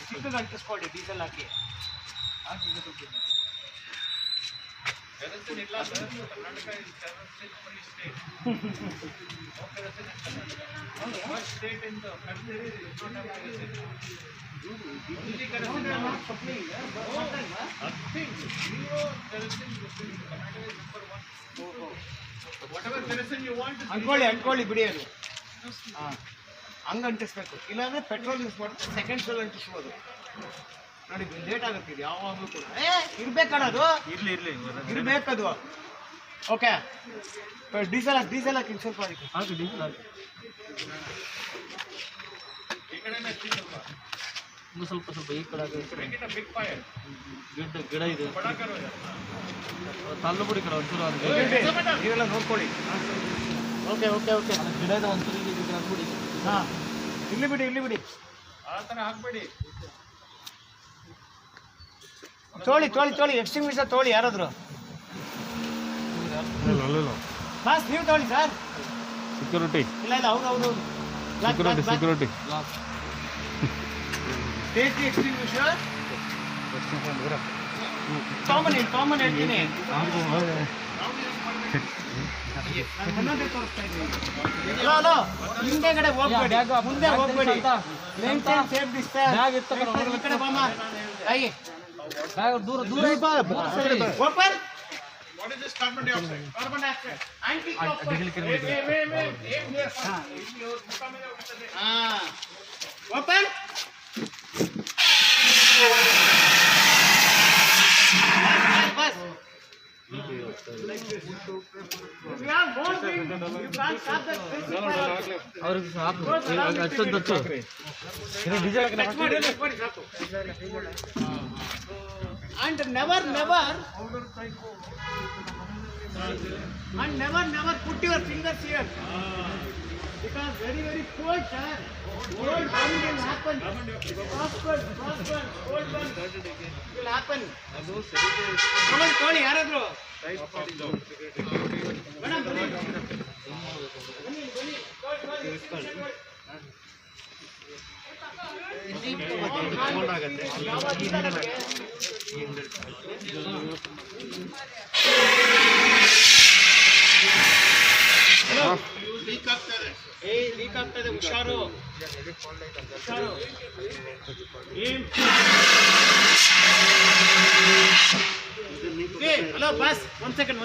ಚಿಕ್ಕದು ಅಂಟಿಸ್ಕೊಳ್ಳಿ ಡೀಸೆಲ್ ಹಾಕಿ. ಅಂಟ್ಕೊಳ್ಳಿ ಬಿಡಿ ಅದು. ಹಂಗೆ ಅಂಟಿಸ್ಬೇಕು, ಇಲ್ಲಾಂದ್ರೆ ಪೆಟ್ರೋಲ್ ಯೂಸ್ ಮಾಡಿದ್ರೆ ಸೆಕೆಂಡ್ ಸೆಲ್ ಅಂಟಿಸ್ಬೋದು. ನೋಡಿ ಲೇಟ್ ಆಗುತ್ತೆ ಇದು ಯಾವಾಗಲೂ ಕೂಡ. ಇರ್ಬೇಕನ್ನೋದು ಇರ್ಬೇಕದು. ಓಕೆ, ಡೀಸೆಲ್ ಹಾಕಿ ಸ್ವಲ್ಪ ಅದಕ್ಕೆ ಹಾಕಿ ಡೀಸೆಲ್ ಹಾಕಿ. ಸ್ವಲ್ಪ ಈ ಕಡೆ ಗಿಡ ಇದೆ, ತಳ್ಳು ಬಿಡಿ ಕಡೆ ಒಂಚೂರು ನೀವೆಲ್ಲ ನೋಡ್ಕೊಳ್ಳಿ. ಓಕೆ ಗಿಡ ಇದೆ ಒಂಚೂರು ಹಾಕ್ಬಿಡಿ. ಹಾಂ, ಇಲ್ಲಿ ಬಿಡಿ ಆ ಥರ ಹಾಕ್ಬೇಡಿ. ತೊಳಿ ಎಕ್ಸ್ಟಿಂಗ್ವಿಷರ್ ತೊಗೊಳ್ಳಿ ಯಾರಾದ್ರು. ಬಾಸ್ ನೀವು ತೊಗೊಳ್ಳಿ ಸರ್. ಸೆಕ್ಯೂರಿಟಿ ಇಲ್ಲ ಹೌದು ಸೆಕ್ಯೂರಿಟಿ ಸೇಫ್ಟಿ ಎಕ್ಸ್ಟಿಂಗ್ವಿಷರ್ ಕಾಮನ್ ಹೇಳ್ತೀನಿ. ಹಲೋ ಹಿಂದೆಗಡೆ ಹೋಗ್ಬೇಡಿ, ಮುಂದೆ ಹೋಗ್ಬೇಡಿ. ಸೇಫ್ಟಿ ಈ ಕಡೆ ಬಾಮ ಹಾಗೆ ದೂರ open. What is this carbon dioxide? Carbon dioxide. Open. Bus. Like this. If you have more things, you can't stop the and never put your fingers here because very cold, sir. Cold burn will happen. Frostburn, cold burn will happen. Come ಯಾರಾದ್ರು madam ಬನ್ನಿ. Leak ಆಗ್ತದೆ ಹುಷಾರು. Hello boss, 1 second.